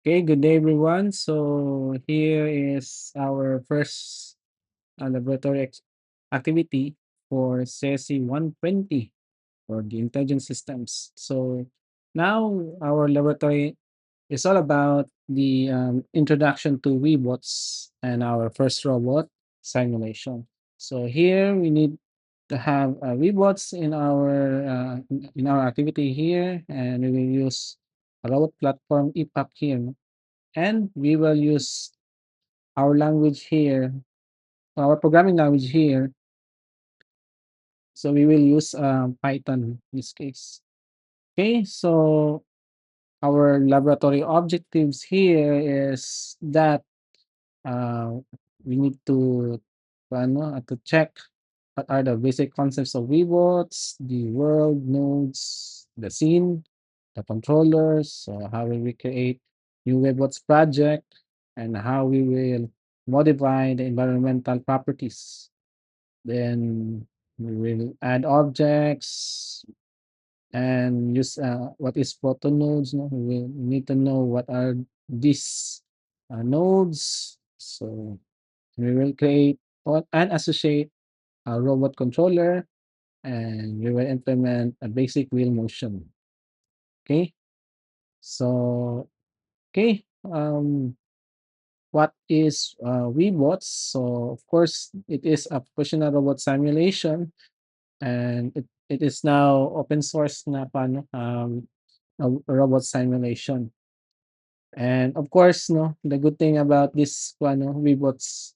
Okay, good day everyone. So here is our first laboratory activity for SESI 120 for the intelligence systems. So now our laboratory is all about the introduction to Weebots and our first robot simulation. So here we need to have Weebots in our activity here, and we will use a robot platform EPUB here, no? And we will use our language here, our programming language here. So we will use Python in this case. Okay, so our laboratory objectives here is that uh, we need to check what are the basic concepts of robots, the world nodes, the scene, the controllers, so how will we create new robots project, and how we will modify the environmental properties. Then we will add objects and use what is proto nodes. No? We will need to know what are these nodes. So we will create and associate a robot controller, and we will implement a basic wheel motion. Okay. So okay. What is Weebots? So of course it is a professional robot simulation, and it is now open source na a robot simulation. And of course, no, the good thing about this Weebots,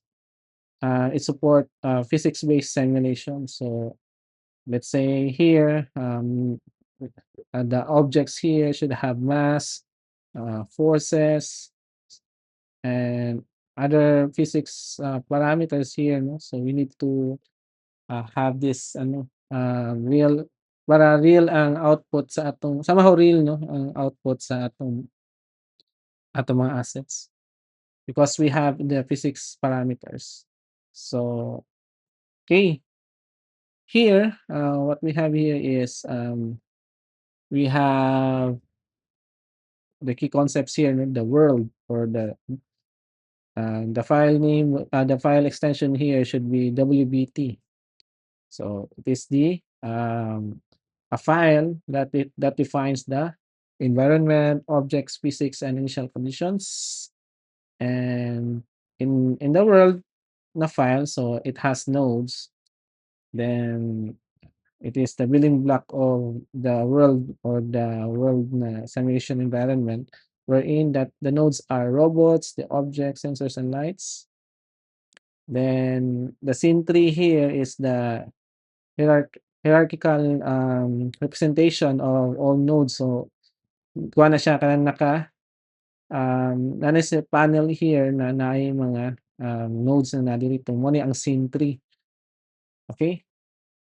it support physics-based simulation. So let's say here, the objects here should have mass, forces, and other physics parameters here. No? So we need to have this real para real ang output sa atong somehow real, no, ang output sa atong mga assets because we have the physics parameters. So okay, here what we have here is we have the key concepts here, no, the world or the file name, the file extension here should be WBT. So it is the a file that defines the environment, objects, physics, and initial conditions. And in the world na file, so it has nodes. Then it is the building block of the world or the world na simulation environment, wherein that the nodes are robots, the objects, sensors, and lights. Then the scene tree here is the hierarchical representation of all nodes. So kuha na siya kanang nana sa panel here na naay mga nodes na nadirito mo ni ang scene tree. Okay?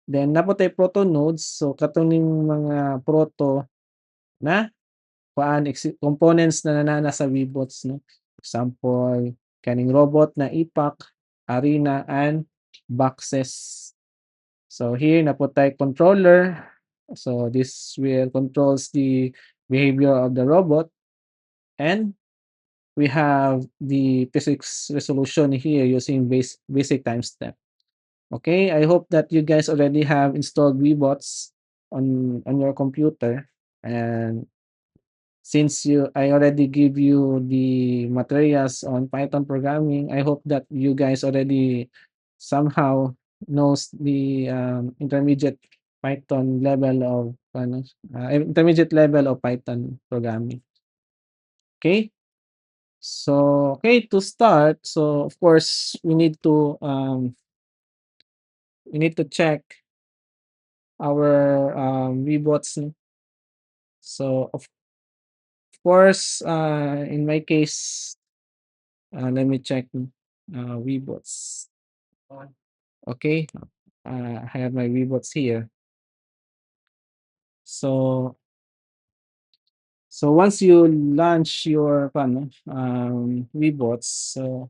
Then naputay proto nodes, so katuning mga proto na components na nanana sa Weebots, no. Example, kaning robot na ipak, arena, and boxes. So here naputay controller. So this will controls the behavior of the robot, and we have the physics resolution here using basic time step. Okay, I hope that you guys already have installed Weebots on your computer, and since you I already give you the materials on Python programming, I hope that you guys already somehow knows the intermediate Python level of intermediate level of Python programming. Okay? So, okay, to start, so of course we need to check our Weebots. So of course, in my case, let me check Weebots. Okay, I have my Weebots here. So once you launch your Weebots, so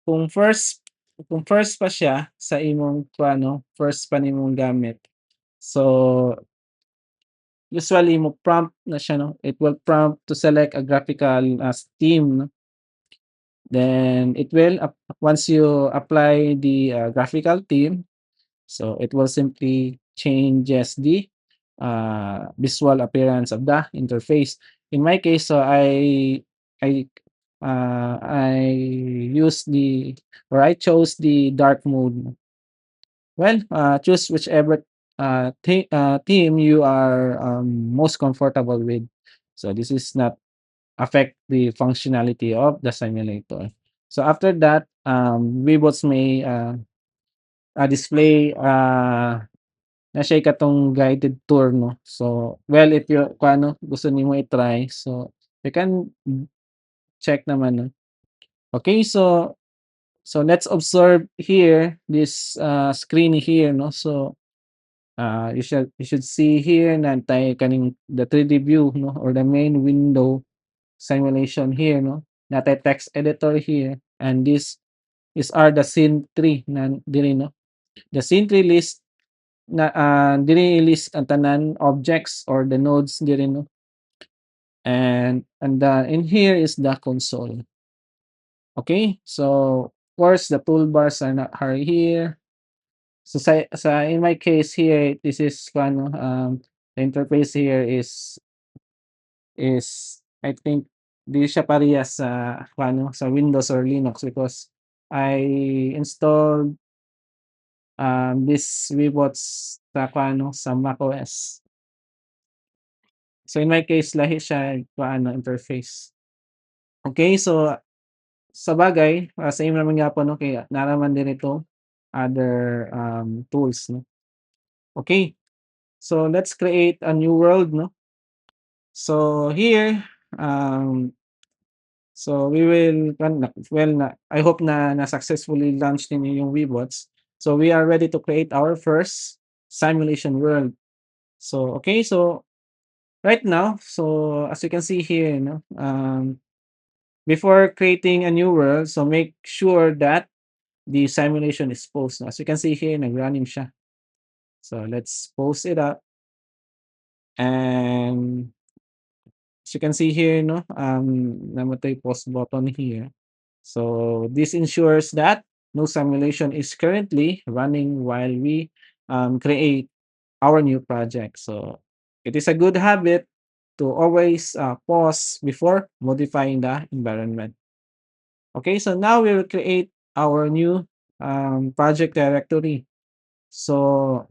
kung first kung first pa siya sa imong first pa nimong gamit. So usually mo prompt na siya 'no, it will prompt to select a graphical, theme 'no. Then it will once you apply the, graphical theme, so it will simply changes the, visual appearance of the interface. In my case, so I, I use the or I chose the dark mode. Well, choose whichever, theme you are, most comfortable with. So this is not affect the functionality of the simulator. So after that, Weebots may, display, na siya katong guided tour 'no. So, well if you kung ano gusto nimo i-try, so you can check naman 'no. Okay, so let's observe here this, screen here 'no. So, you should see here na tayo kaning the 3D view 'no or the main window simulation here 'no. Natay text editor here and this is are the scene 3 na diri 'no. The scene 3 list na, diri list ang tanan objects or the nodes diri 'no. And in here is the console. Okay, so of course the toolbars are here. So in my case here, this is kuano, the interface here is I think di siya parehas sa kuano, sa Windows or Linux because I installed, this Weebots sa kuano, sa macOS. So in my case lahi siya kuano interface. Okay, so sabagay, same naman gyapon 'no kay naa naman din itong other, tools 'no. Okay, so let's create a new world 'no. So here, so we will I hope na successfully launch ninyo yung Weebots. So we are ready to create our first simulation world. So okay, so right now, so as you can see here 'no, before creating a new world, so make sure that the simulation is paused. As you can see here, nag-running siya. So let's pause it up. And as you can see here, no, namatay pause button here. So this ensures that no simulation is currently running while we, create our new project. So it is a good habit to always, pause before modifying the environment. Okay, so now we will create our new, project directory. So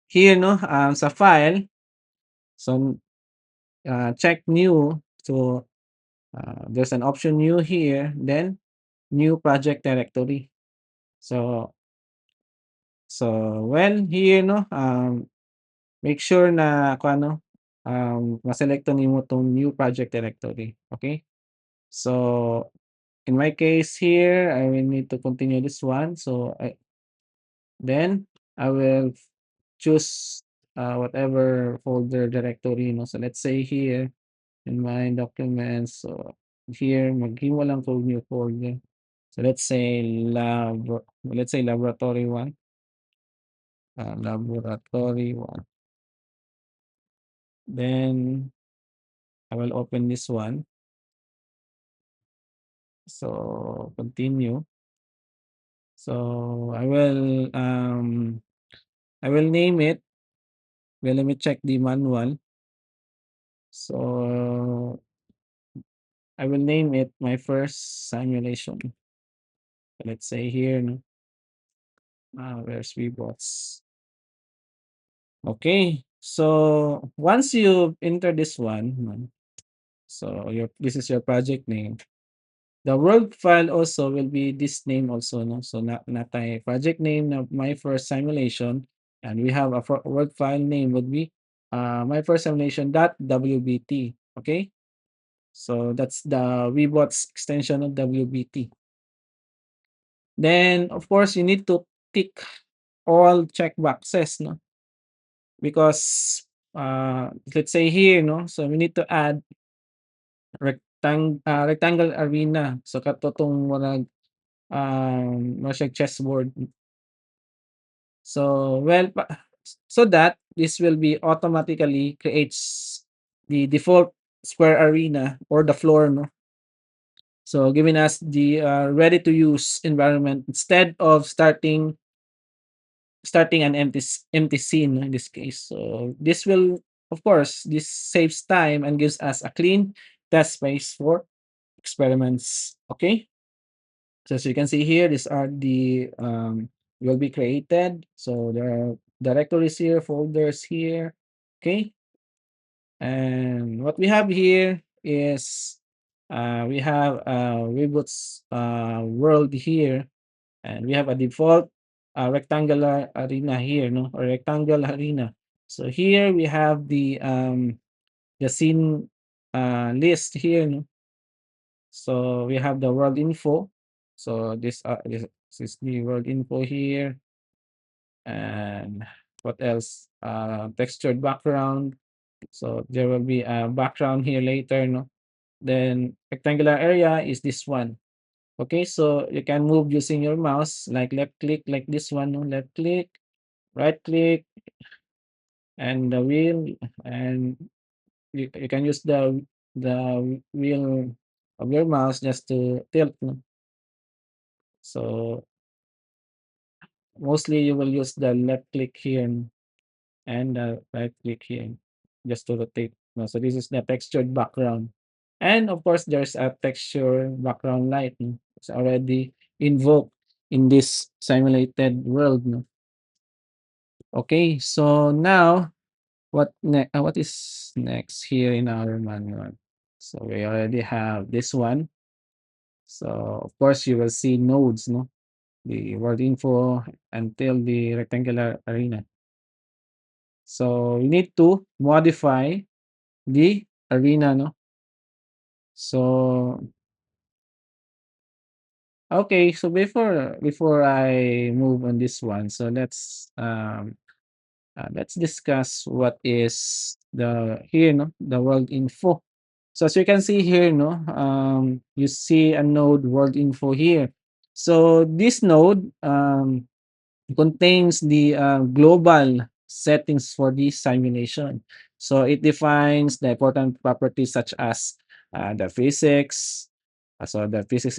here 'no, sa file, so, check new. So, there's an option new here, then new project directory. So well here 'no, make sure na kung ano, maselekto nimo 'tong new project directory, okay? So, in my case here, I will need to continue this one. So, then I will choose, whatever folder directory 'no. So let's say here in my documents, so here maghimo lang ko new folder. So let's say laboratory 1, laboratory 1. Then I will open this one. So continue. So I will name it. Well, let me check the manual. So I will name it my first simulation. Let's say here, no? Where's Weebots? Okay. So once you enter this one, so this is your project name. The world file also will be this name also, no? So natay project name of my first simulation, and we have a world file name would be, my first simulation dot WBT. Okay. So that's the Weebots extension of WBT. Then of course you need to tick all checkboxes, no? Because, let's say here 'no, so we need to add rectangle arena. So kato 'tong murag, mura siyang chessboard. So, well so that this will be automatically creates the default square arena or the floor, no? So giving us the ready to use environment instead of starting an empty scene, no, in this case. So this will, of course, this saves time and gives us a clean test space for experiments. Okay. So as you can see here, these are the will be created. So there are directories here, folders here. Okay. And what we have here is we have Weeboots world here, and we have a default rectangular arena here, no, or rectangle arena. So here we have the scene list here, no? So we have the world info. So this is the world info here, and what else? Textured background. So there will be a background here later, no? Then rectangular area is this one. Okay, so you can move using your mouse, like left click, like this one, no? Left click, right click, and the wheel, and you can use the wheel of your mouse just to tilt, no? So mostly you will use the left click here and right click here just to rotate. No? So this is the textured background. And of course, there's a texture background light. No? It's already invoked in this simulated world. No? Okay, so now what is next here in our manual? So we already have this one. So of course you will see nodes, no? The world info until the rectangular arena. So we need to modify the arena, no? So okay, so before I move on this one, so let's discuss what is the here, no, the world info. So as you can see here, no, you see a node world info here. So this node contains the global settings for this simulation. So it defines the important properties such as the physics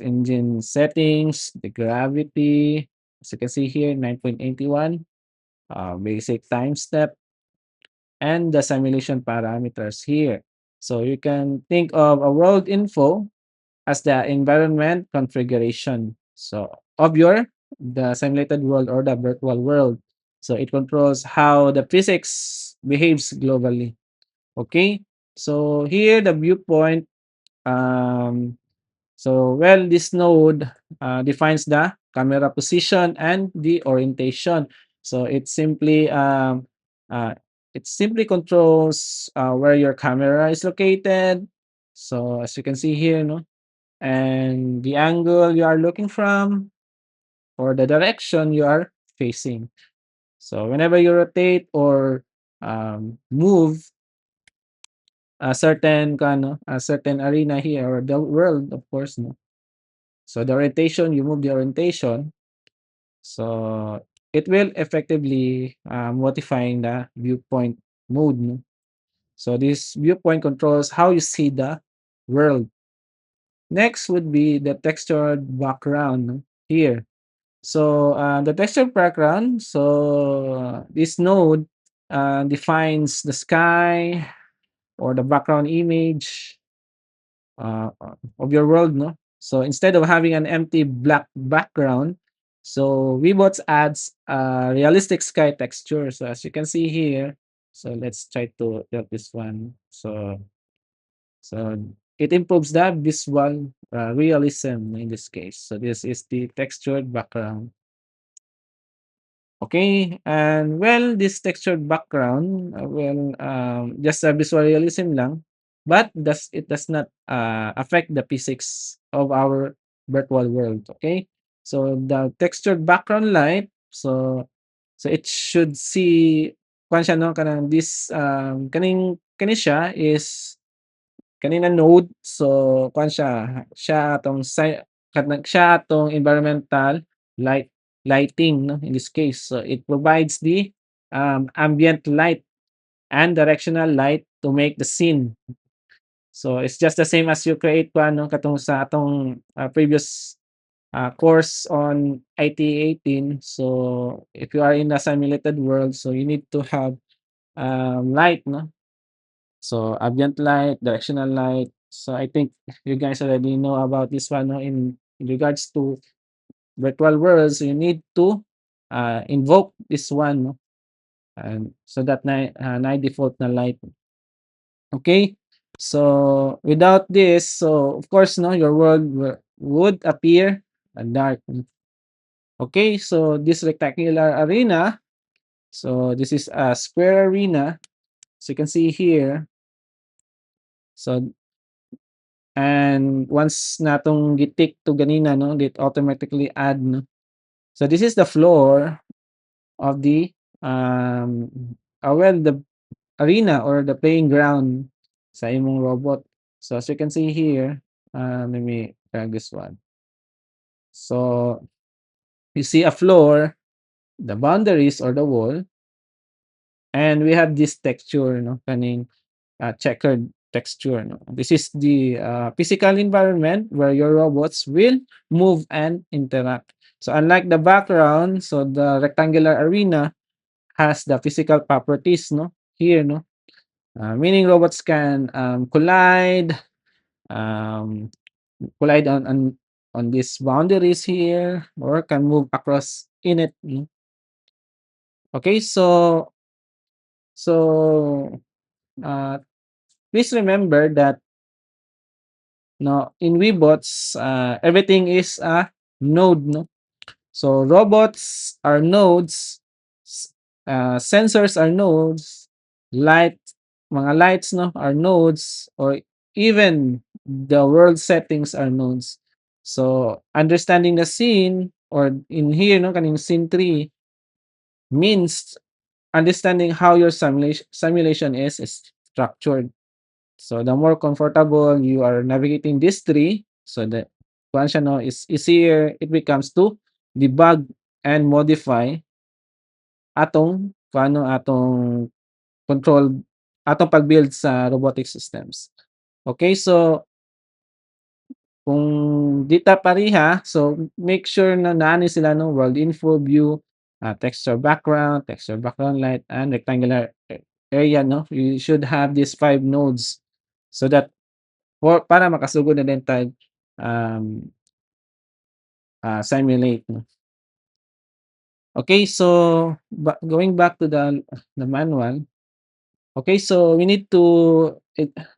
engine settings, the gravity, as you can see here, 9.81, basic time step, and the simulation parameters here. So you can think of a world info as the environment configuration. So of the simulated world or the virtual world. So it controls how the physics behaves globally. Okay. So here the viewpoint. Um, this node defines the camera position and the orientation. So uh, it simply controls where your camera is located. So as you can see here, no, and the angle you are looking from or the direction you are facing. So whenever you rotate or move a certain arena here or the world, of course, no. So the orientation, you move the orientation, so it will effectively modifying the viewpoint mode, no. So this viewpoint controls how you see the world. Next would be the textured background, no, here. So the texture background, so this node defines the sky or the background image of your world, no? So instead of having an empty black background, so Weebots adds a realistic sky texture. So as you can see here, so let's try to build this one. So it improves the visual realism in this case. So this is the textured background. Okay, and well, this textured background, just a visual realism lang, but does not affect the physics of our virtual world. Okay, so the textured background light, so it should see kung siya no kanang this kaning siya is kanina node, so kuan siya atong environmental lighting, no, in this case. So it provides the ambient light and directional light to make the scene. So it's just the same as you create pa ano katong sa atong previous course on IT18. So if you are in a simulated world, so you need to have light, no? So ambient light, directional light. So I think you guys already know about this one, no? In regards to virtual worlds, you need to invoke this one, no? And so that na default na light. Okay. So without this, so of course, no, your world would appear dark. Okay, so this rectangular arena, so this is a square arena. So you can see here. So and once natong gitik to ganina, no, it automatically add, no. So this is the floor of the um the arena or the playing ground sa imong robot. So as you can see here, let me drag this one. So you see a floor, the boundaries or the wall, and we have this texture, no, kaning checkered texture. No? This is the physical environment where your robots will move and interact. So unlike the background, so the rectangular arena has the physical properties, no, here, no, meaning robots can um, collide on these boundaries here, or can move across in it. No? Okay, so uh, please remember that no, in Weebots, everything is a node, no? So robots are nodes, sensors are nodes, light, mga lights, no, are nodes, or even the world settings are nodes. So understanding the scene, or in here, no, kaning scene 3, means understanding how your simulation is structured. So the more comfortable you are navigating this tree, so the kuan siya, no, is easier it becomes to debug and modify atong paano atong control atong pag-build sa robotic systems. Okay, so kung di ta pareha, so make sure na naani sila no world info view, texture background light, and rectangular area, no. You should have these 5 nodes so that para makasugod na din tag um, simulate, no? Okay, so going back to the manual. Okay, so we need to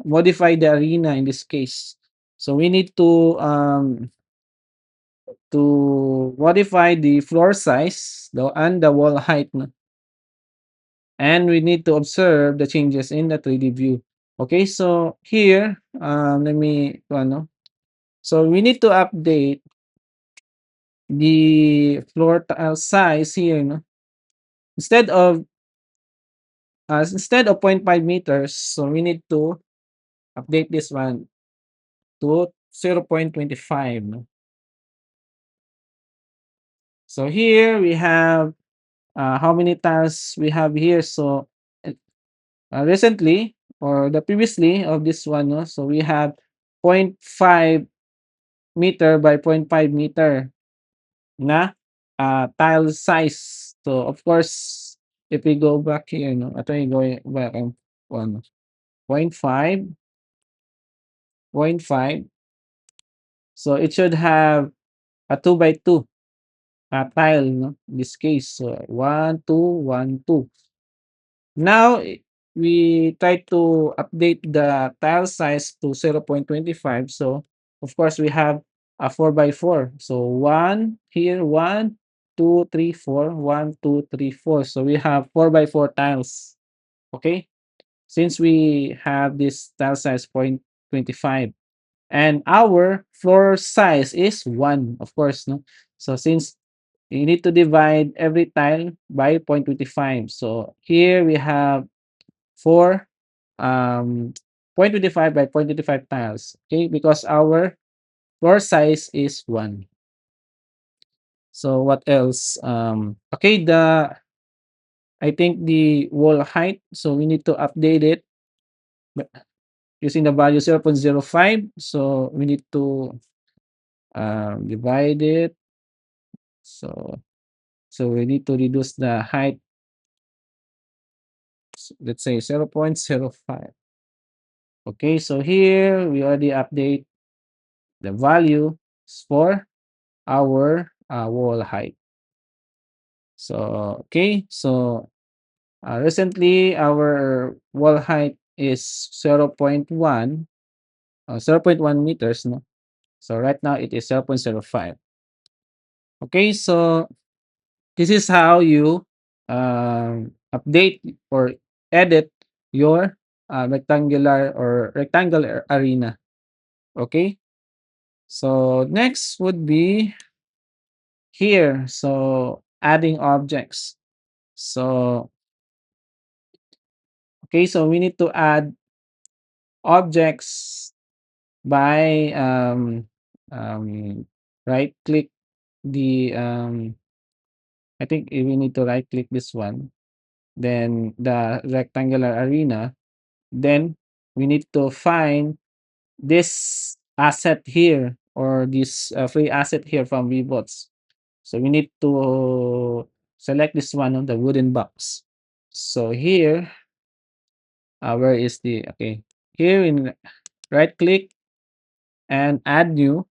modify the arena in this case. So we need to modify the floor size and the wall height, no? And we need to observe the changes in the 3D view. Okay, so here, let me ano. So we need to update the floor tile size here, no? Instead of instead of 0.5 meters, so we need to update this one to 0.25. No? So here we have how many tiles we have here. So recently or the previously of this one, no? So we have 0.5 meter by 0.5 meter na tile size. So of course, if we go back here, no, ito yung going back and one point 5. So it should have a 2 by 2 tile, no, in this case. So 1, 2, 1, 2. Now we try to update the tile size to 0.25. So of course we have a 4 by 4. So 1 here, 1, 2, 3, 4, 1, 2, 3, 4. So we have 4 by 4 tiles. Okay, since we have this tile size 0.25, and our floor size is 1, of course, no. So since you need to divide every tile by 0.25, so here we have 4 0.25 by 0.25 tiles. Okay, because our floor size is 1. So what else? Okay, I think the wall height, so we need to update it b- using the value 0.05. So we need to divide it. So we need to reduce the height, let's say 0.05. Okay, so here we already update the value for our wall height. So okay, so recently our wall height is 0.1 meters, no? So right now it is 0.05. Okay, so this is how you update or edit your rectangular arena. Okay, so next would be here. So adding objects. So okay, so we need to add objects by right click the I think we need to right click this one, then the rectangular arena, then we need to find this asset here or this free asset here from VBots. So we need to select this one on the wooden box. So here, where is the okay? Here in right click and add new.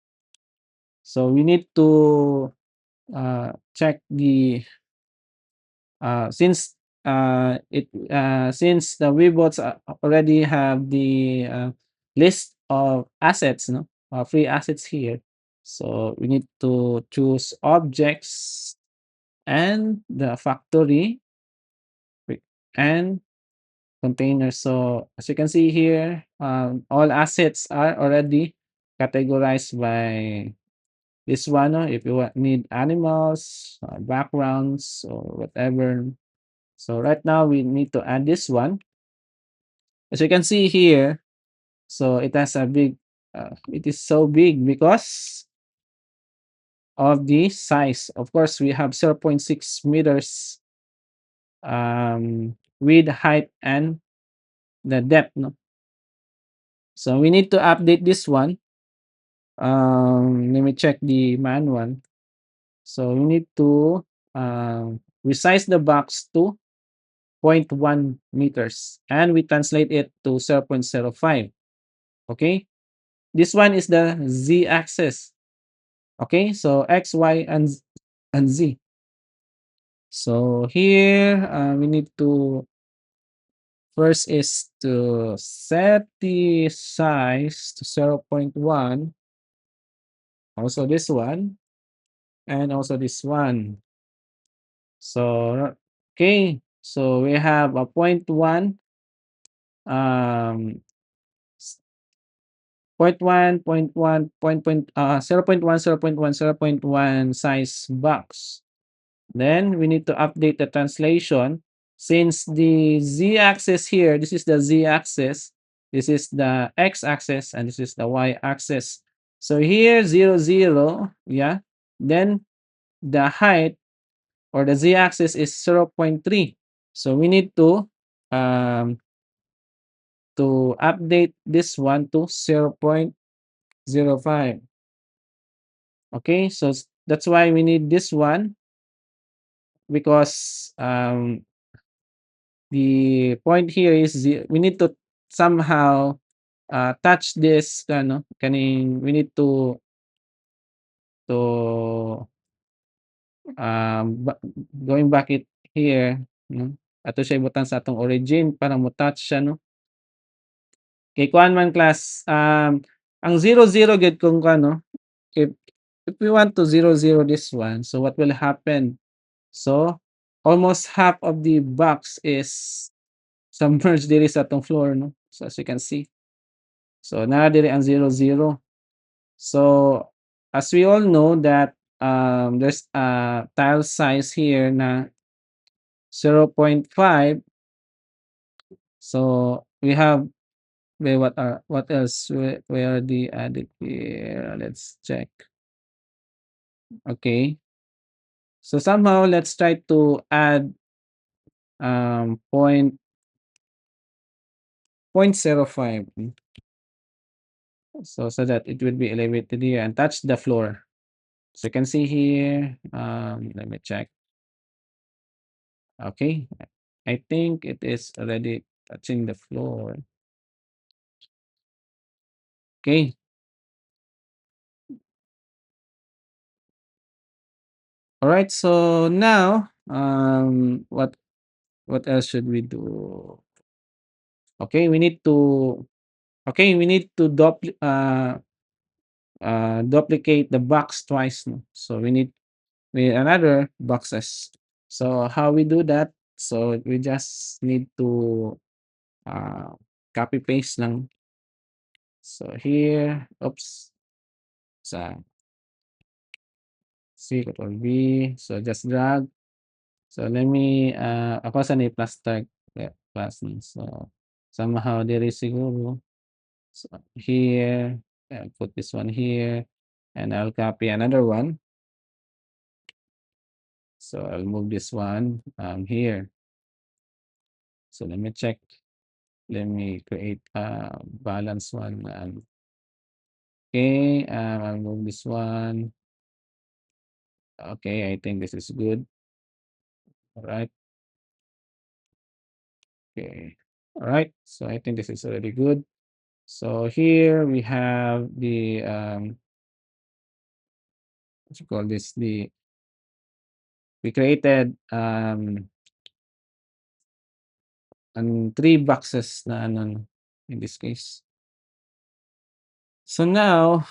So we need to check the since the Weebots already have the list of assets, no, free assets here. So we need to choose objects and the factory and containers. So as you can see here, all assets are already categorized by this one. No? If you need animals, backgrounds, or whatever. So right now we need to add this one. As you can see here, so it has a big, it is so big because of the size. Of course, we have 0.6 meters width, height, and the depth. No? So we need to update this one. Let me check the manual. So we need to resize the box to zero point 0.1 meters and we translate it to 0.05. Okay, this one is the z axis. Okay, so x, y, and z. So here we need to first is to set the size to 0.1. Also this one and also this one. So okay, so we have a point 0.1, um, point 0.1, point 0.1, 0.1, 0.1, 0.1 size box. Then we need to update the translation since the z-axis here, this is the z-axis, this is the x-axis, and this is the y-axis. So here 0, 0, yeah. Then the height or the z-axis is 0.3. So we need to update this one to 0.05. Okay, so that's why we need this one because the point here is we need to somehow touch this we need to going back it here, no, ato siya ibutang sa atong origin para mo touch siya, no. Kay kuan man class, ang 0, 0 gyud kung kuan, no, if we want to 0, 0 this one, so what will happen? So almost half of the box is submerged diri sa atong floor, no. So as you can see. So naa diri ang 0, 0. So as we all know that there's a tile size here na 0.5. So we have what else? Where the added here? Let's check. Okay. So somehow let's try to add point 0.05. So that it will be elevated here and touch the floor. So you can see here, let me check. Okay, I think it is already touching the floor. Okay, all right. So now, what else should we do? Okay, we need to duplicate the box twice. No? So we another boxes. So how we do that? So we just need to uh, copy paste lang. So here, oops, sa C, Control V. So just drag. So let me, ako sa ni plus tag, plus ni. So somehow there is siguro. So here, I'll put this one here, and I'll copy another one. So I'll move this one here. So let me check. Let me create a balance one. Okay, I'll move this one. Okay, I think this is good. All right. Okay. All right. So I think this is already good. So here we have the what you call this? The we created three boxes na ano no, in this case. So now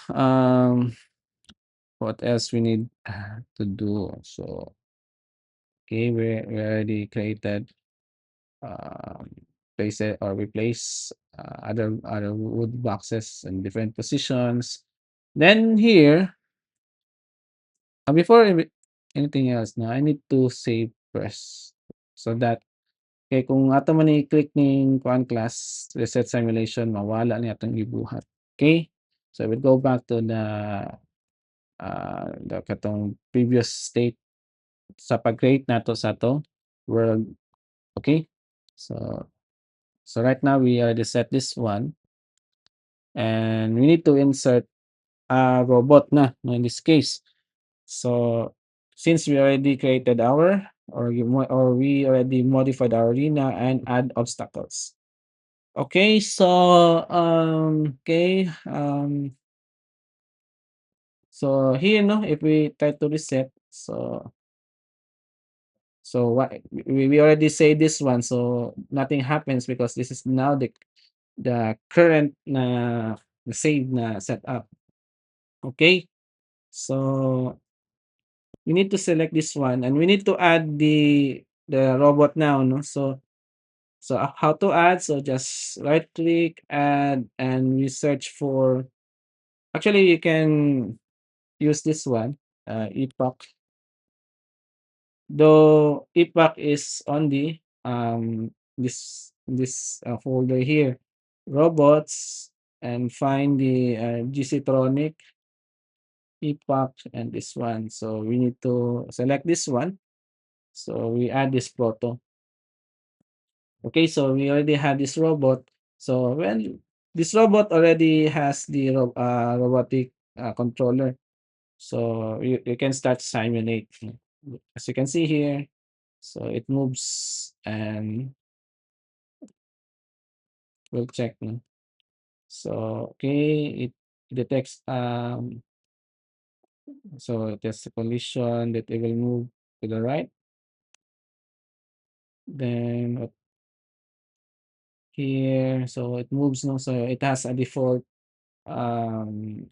what else we need to do? So okay, we already created um place it or replace other wood boxes in different positions. Then here, before anything else, no, I need to save first. So that kay kung ato man i-click ning kuan class reset simulation mawala ni atong gibuhat. Okay? So we go back to the katong previous state sa pag-create nato sa to world. Okay? So right now we already set this one and we need to insert a robot na no, in this case. So since we already created our or we already modified our arena and add obstacles. Okay, so so here no, if we try to reset, so what we already say this one, so nothing happens because this is now the current na save na setup. Okay, so we need to select this one and we need to add the robot now, no? So how to add? So just right click, add, and we search for. Actually, you can use this one, epoch. Though epoch is on the this folder here, robots, and find the GC Tronic, epoch, and this one. So we need to select this one. So we add this proto. Okay, so we already have this robot. So when this robot already has the robotic controller, so you can start simulate. As you can see here, so it moves and we'll check. No? So okay, it detects so it has a collision that it will move to the right. Then here, so it moves no, so it has a default um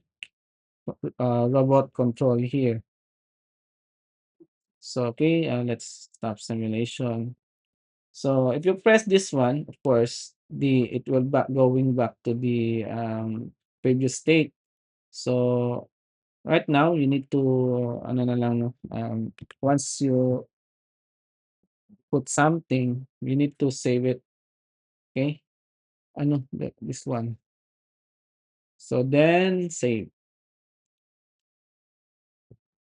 robot control here. So okay, let's stop simulation. So if you press this one, of course, it will going back to the previous state. So right now you need to ano na lang no, once you put something, you need to save it. Okay? Ano this one. So then save.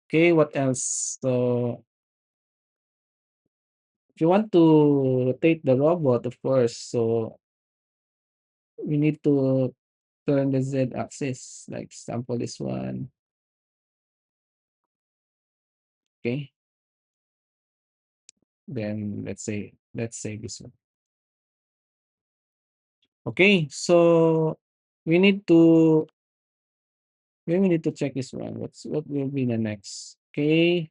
Okay, what else? So if you want to rotate the robot, of course, so we need to turn the Z axis, like example this one. Okay. Then let's say this one. Okay, so we need to we need to check this one. What will be the next? Okay,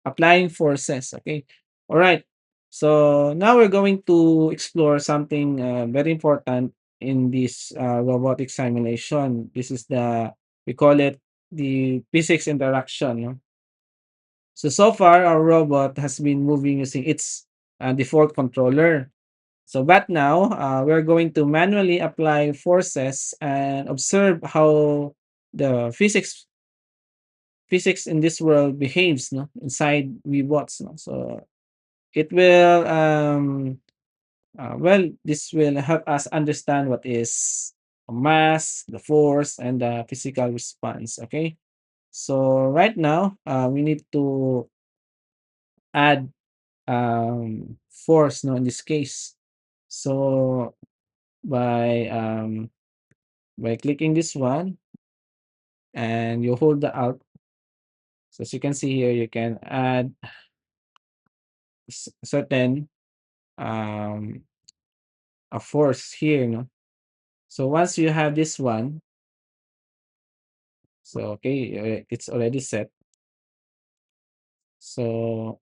applying forces. Okay, all right. So now we're going to explore something very important in this robotic simulation. This is the we call it the physics interaction. No? So far our robot has been moving using its default controller. So but now we're going to manually apply forces and observe how the physics in this world behaves, no, inside Weebots, no. So it will this will help us understand what is mass, the force, and the physical response. Okay. So right now we need to add force, no, in this case. So by um by clicking this one and you hold the alt. So as you can see here, you can add certain um a force here, no? So once you have this one, so okay, it's already set. So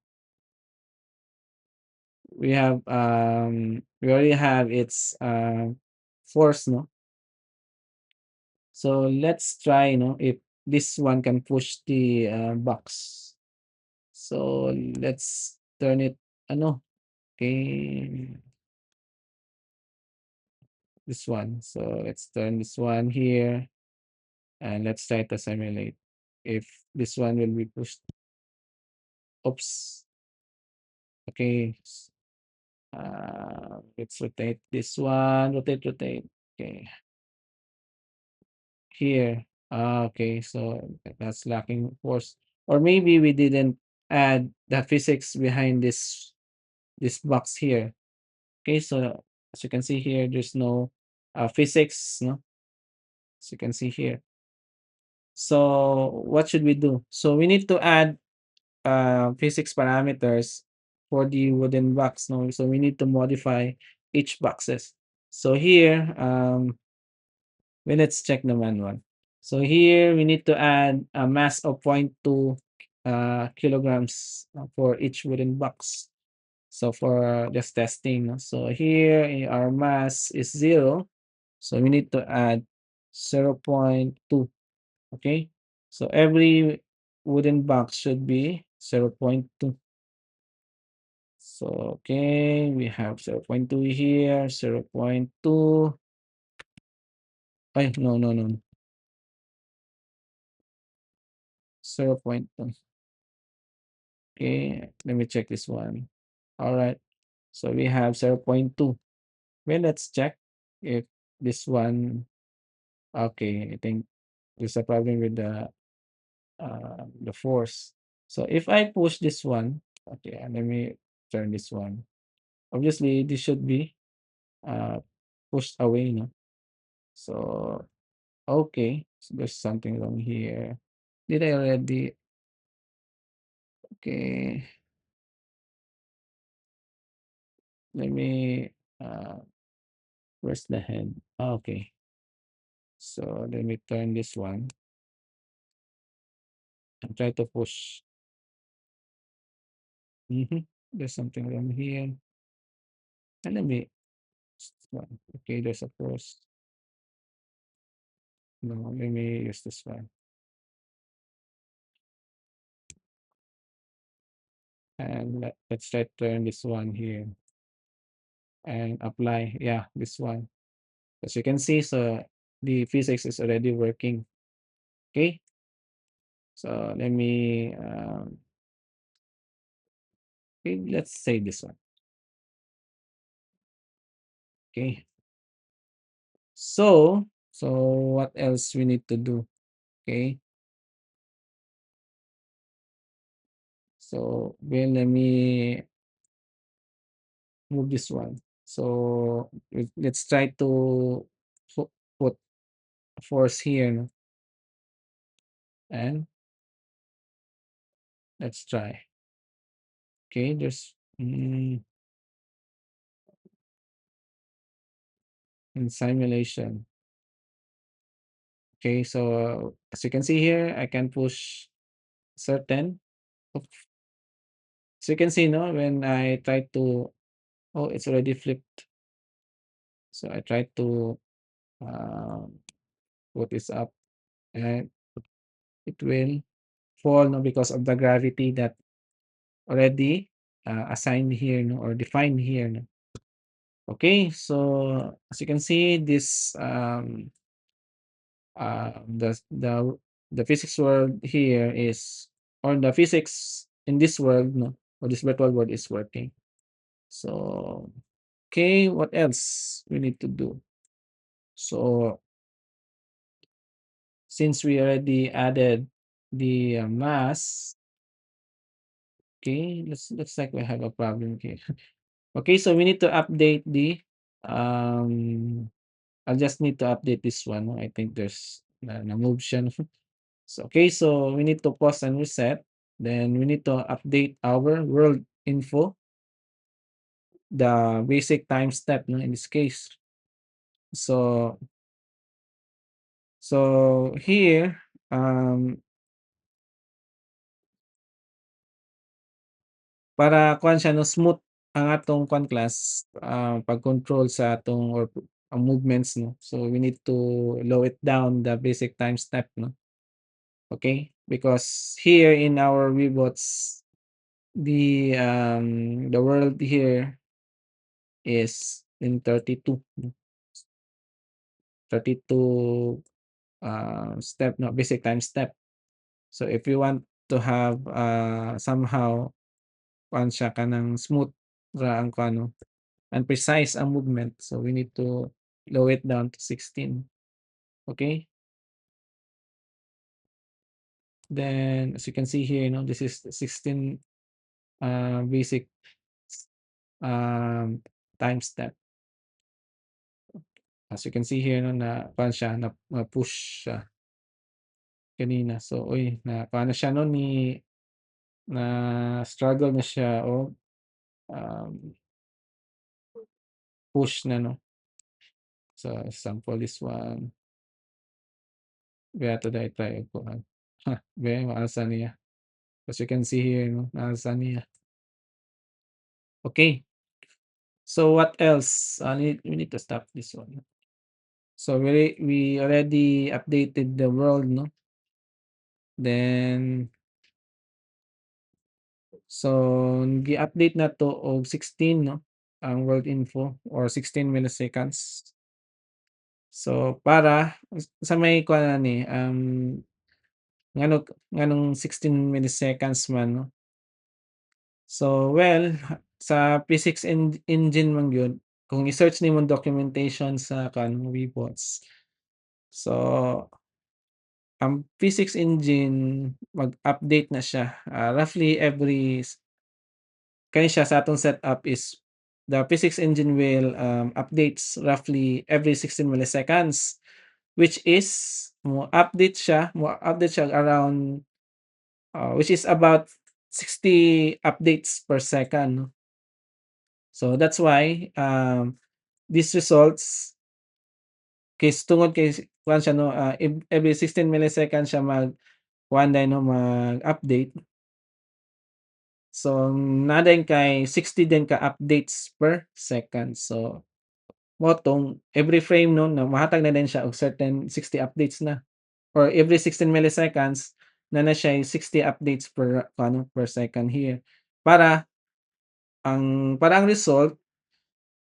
we already have its force, no? So let's try, if this one can push the box. So let's turn it ano, okay, this one. So let's turn this one here and let's try to simulate if this one will be pushed. Oops. Okay. Let's rotate this one. Rotate. Okay. Here. Okay. So that's lacking force. Or maybe we didn't add the physics behind this box here. Okay. So as you can see here, there's no physics, no? As you can see here. So what should we do? So we need to add physics parameters for the wooden box, no? So we need to modify each boxes. So here, let's check the manual. So here we need to add a mass of 0.2 kilograms for each wooden box. So for just testing, no? So here our mass is 0. So we need to add 0.2. Okay. So every wooden box should be 0.2. So, okay, we have 0.2 here, 0.2. Ay, no. 0.2. Okay, let me check this one. All right. So we have 0.2. Well, let's check if this one. Okay, I think there's a problem with the force. So if I push this one, okay, and let me turn this one. Obviously, this should be uh pushed away, no? So okay, so there's something wrong here. Did I already? Okay, let me. Where's the head? Okay, so let me turn this one and try to push. There's something wrong here. And let me. Okay, there's a force. No, let me use this one. And let's try to turn this one here and apply. Yeah, this one. As you can see, so the physics is already working. Okay, so let me okay, let's say this one. Okay. So what else we need to do? Okay. So well, let me move this one. So let's try to put force here, no? And let's try. Okay, there's in simulation. Okay, so as you can see here, I can push certain. So you can see, no, when I try to, oh, it's already flipped. So I try to put this up and it will fall, no, because of the gravity that already assigned here, no, or defined here, no. Okay, so as you can see, this the physics world here is, or the physics in this world, no, or this virtual world is working. So okay, what else we need to do? So since we already added the mass, okay, looks like we have a problem here. Okay, so we need to update the um I'll just need to update this one. I think there's na-move siya. So okay, so we need to pause and reset. Then we need to update our world info, the basic time step, no, in this case. So here, para kuhaan siya, no, smooth ang atong kuhaan class, pag-control sa atong or ang movements, no. So we need to low it down the basic time step, no. Okay? Because here in our Weebots, the world here is in 32, no, 32 step, no, basic time step. So if you want to have somehow kuhaan siya kanang smooth ra ang kuhaan, no, and precise ang movement, so we need to low it down to 16. Okay? Then as you can see here, no, this is 16 basic um time step. As you can see here, no, na kuhaan siya, na-push siya kanina. So, uy, nakuhaan na siya, no, na-struggle na siya o push na, no. So, example this one, we have to try og kuhaan. Be maasa niya. As you can see here, no, naasa niya. Okay. So, what else? We need to stop this one. So, we already updated the world, no. Then so, gi-update na 'to og 16, no, ang world info or 16 milliseconds. So, para sa may kuha ni, ngano nganong 16 milliseconds man, no. So, well, sa physics engine man gyud, kung i-search nimong documentation sa kuan Weebots. So, ang physics engine mag-update na siya, roughly every kani siya sa atong setup is the physics engine will updates roughly every 16 milliseconds, which is mo update siya around which is about 60 updates per second, no. So that's why these results tungod kay kuan siya, no, every 16 milliseconds siya kuan day, no, mag-update. So naa kay 60 din ka updates per second. So motong every frame, no, na mahatag na din siya og certain 60 updates na or every 16 milliseconds na siya 60 updates per ano, per second here. Para ang result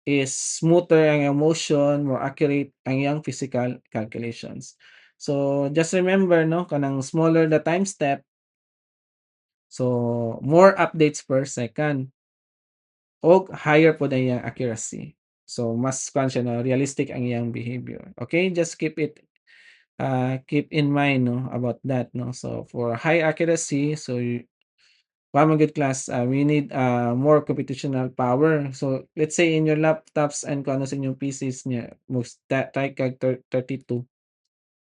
is smoother ang iyang motion, more accurate ang iyang physical calculations. So just remember, no, kanang smaller the time step, so more updates per second o higher po ang iyang accuracy. So mas kuan siya, no, realistic ang iyang behavior. Okay, just keep in mind, no, about that, no. So for high accuracy, so kuha man gyud class, we need more computational power. So let's say in your laptops and kung ano sa inyong PCs niya, try kag 32.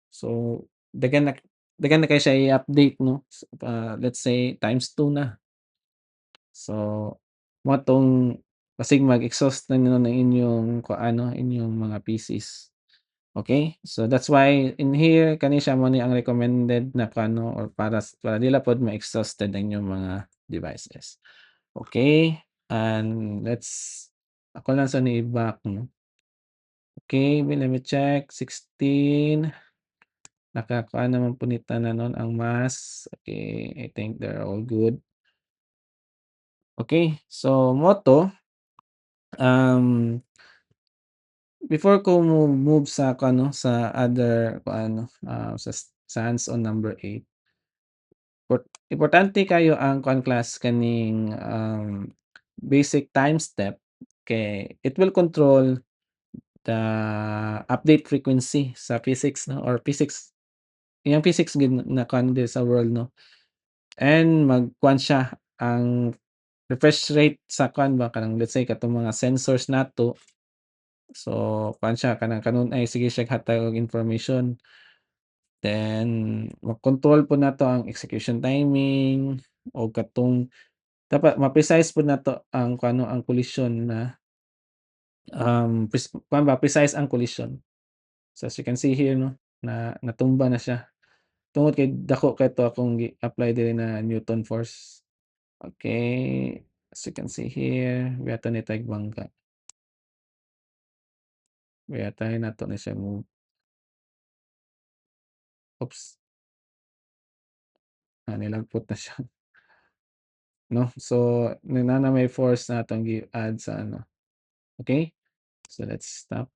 So daghan na kayo siya i-update, no? Let's say times 2 na. So mo 'tong basig mag-exhaust na niyo ng inyong ano inyong mga PCs. Okay, so that's why in here kani siya mo ni ang recommended na kano or para dila pod ma-exhausted ang inyong mga devices. Okay, and ako lang sa ni-back, no? Okay, let me check, 16, nakakuha naman po ni tanan ang mass. Okay, I think they're all good. Okay, so moto, um, before ko move sa kano sa other ano sa hands-on number 8, importante kayo ang kuan class kaning basic time step kay it will control the update frequency sa physics, no, or physics, yung physics gid na kuan din sa world, no, and magkuan siya ang refresh rate sa kuan ba kanang let's say katong mga sensors nato. So kuan siya kanang kanon ay sige siya hatag og information, then mag-control po nato ang execution timing o katong dapat ma-precise po nato ang kung ano ang collision na, kuwan ba precise ang collision. So as you can see here, no, na natumba na siya tungod kay dako kay to akong gi-apply diri na Newton force. Okay, as you can see here, we ato ni tayong bangka. Try nato na siya move. Oops, nilagpot na siya, 'no. So na may force na atong gi-add sa ano, okay. So let's stop.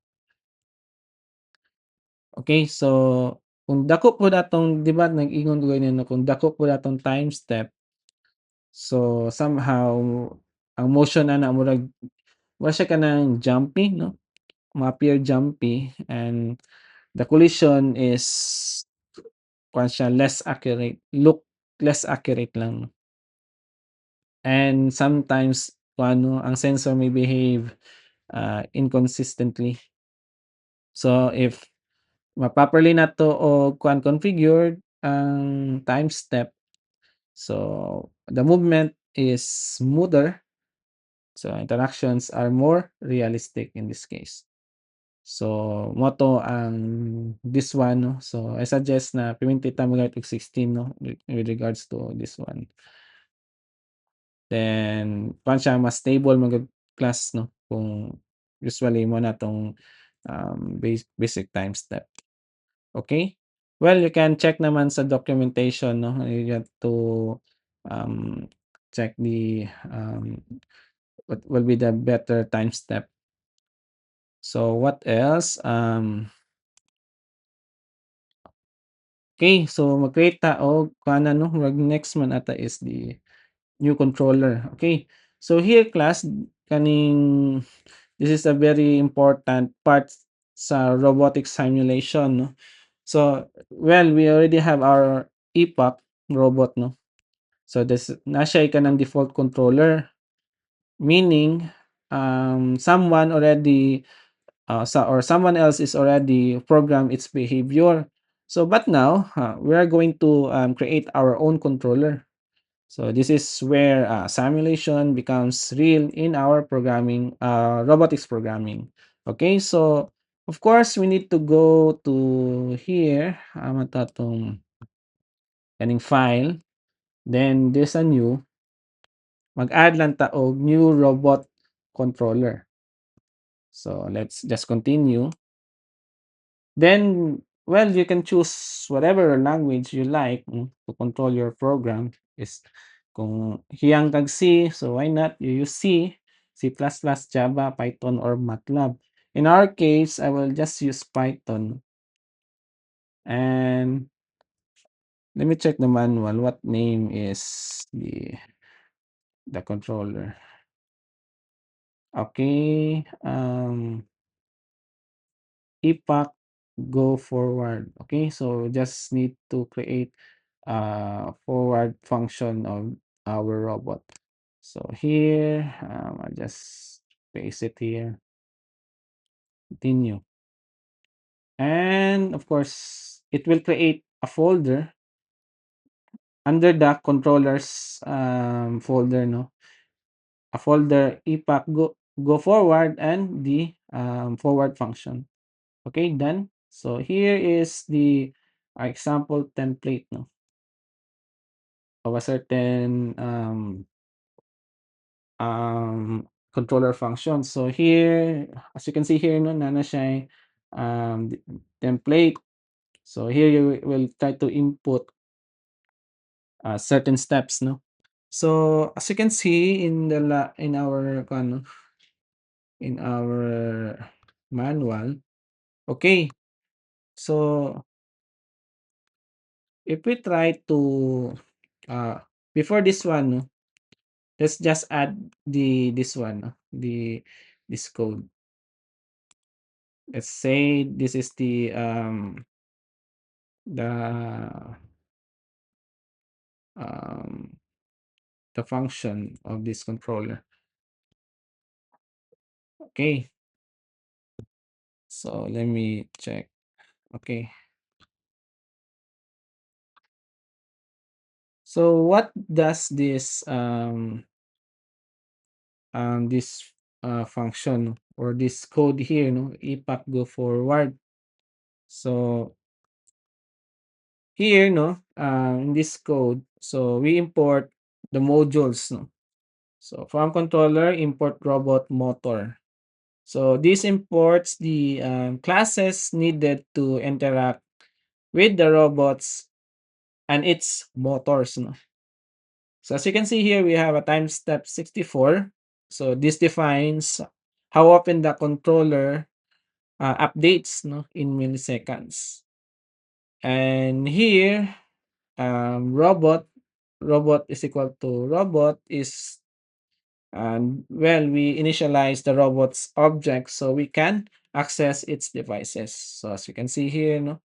Okay, so kung dako po atong 'di ba nag-ingon ko ganyan 'no, kung dako po atong time step, so somehow ang motion ana mura siya kanang jumpy, 'no, ma-appear jumpy and the collision is kuwan siya less accurate, look less accurate lang. And sometimes kung ano ang sensor may behave inconsistently. So if properly na 'to og kuan configured ang time step, so the movement is smoother, so interactions are more realistic in this case. So mo 'to ang this one, 'no, so I suggest na piminti ta magamit og 16, 'no, with regards to this one. Then kuan siya mas stable man gyud class, 'no, kung usually mo na 'tong basic time step. Okay? Well, you can check naman sa documentation, 'no, you have to, um, check what will be the better time step. So what else? Okay, so mag-create ta og kuana, 'no, murag next man ata is the new controller. Okay, so here class kaning this is a very important part sa robotic simulation, no. So, well, we already have our EPOC robot, no? So, na siya ka ng default controller, meaning, someone already, or someone else is already programmed its behavior. So, but now, we are going to create our own controller. So, this is where simulation becomes real in our programming, robotics programming. Okay, so of course, we need to go to here. Matatong kaning file, then there's a new, mag-add lang ta og new robot controller. So let's just continue. Then, well, you can choose whatever language you like, to control your program. Is kung hiyang kag C, so why not you use C, C++, Java, Python, or MATLAB. In our case, I will just use Python. And let me check the manual. What name is the controller? Okay, epoch go forward. Okay, so just need to create a forward function of our robot. So here, I'll just paste it here, continue. And of course, it will create a folder under the controllers folder, no? A folder epac go forward and the forward function. Okay, done. So here is the example template, no, of a certain controller function. So here, as you can see here, no, nana siya template. So here you will try to input certain steps, no. So as you can see in the in our in our manual, okay. So if we try to uh before this one, no, let's just add this one, no, this code. Let's say this is the um the function of this controller. Okay, so let me check. Okay, so what does this function or this code here, no, epac go forward? So here, no, in this code, so we import the modules, no. So from controller, import robot motor. So this imports the classes needed to interact with the robots and its motors, no. So as you can see here, we have a time step 64. So this defines how often the controller updates, no, in milliseconds. And here, robot is equal to robot is, and well, we initialize the robot's object so we can access its devices. So as you can see here, no,